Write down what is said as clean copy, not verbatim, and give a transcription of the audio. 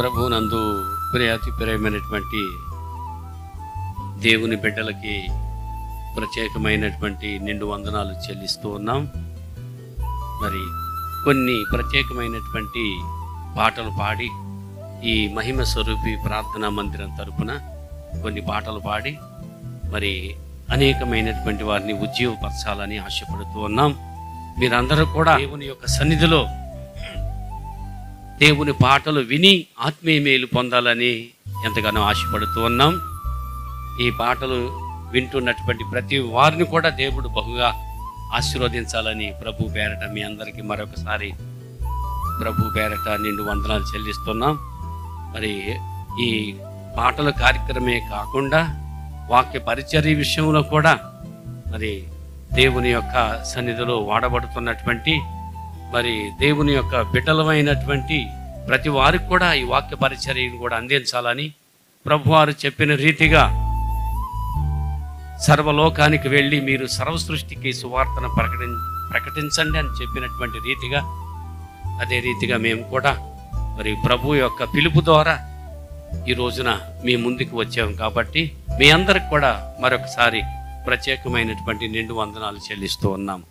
ప్రభువునందు అతి ప్రియమైనటువంటి దేవుని బిడ్డలకి ప్రత్యేకమైనటువంటి నిండు వందనాలు చెల్లిస్తూ ఉన్నాం. మరి కొన్ని ప్రత్యేకమైనటువంటి పాటలు పాడి ఈ మహిమ స్వరూపి ప్రార్థనా మందిరం తరపున కొన్ని పాటలు పాడి మరి అనేకమైనటువంటి వారిని ఉజ్జీవపరచాలని ఆశపడుతూ ఉన్నాం. మీరందరూ కూడా దేవుని యొక్క సన్నిధిలో దేవుని పాటలు విని ఆత్మీయ మేలు పొందాలని ఎంతగానో ఆశపడుతూ ఉన్నాం. ఈ పాటలు వింటున్నటువంటి ప్రతి వారిని కూడా దేవుడు బహుగా ఆశీర్వదించాలని ప్రభు పేరట మీ అందరికీ మరొకసారి ప్రభు పేరట నిండు వందనాలు చెల్లిస్తున్నాం. మరి ఈ పాటల కార్యక్రమే కాకుండా వాక్య పరిచర్య విషయంలో కూడా మరి దేవుని యొక్క సన్నిధిలో వాడబడుతున్నటువంటి మరి దేవుని యొక్క బిడ్డలమైనటువంటి ప్రతి వారికి కూడా ఈ వాక్య పరిచర్యను కూడా అందించాలని ప్రభువారు చెప్పిన రీతిగా సర్వలోకానికి వెళ్ళి మీరు సర్వ సృష్టికి సువార్తను ప్రకటించండి అని చెప్పినటువంటి రీతిగా అదే రీతిగా మేము కూడా మరి ప్రభు యొక్క పిలుపు ద్వారా ఈ రోజున మీ ముందుకు వచ్చాము. కాబట్టి మీ అందరికి కూడా మరొకసారి ప్రత్యేకమైనటువంటి నిండు వందనాలు చెల్లిస్తూ ఉన్నాం.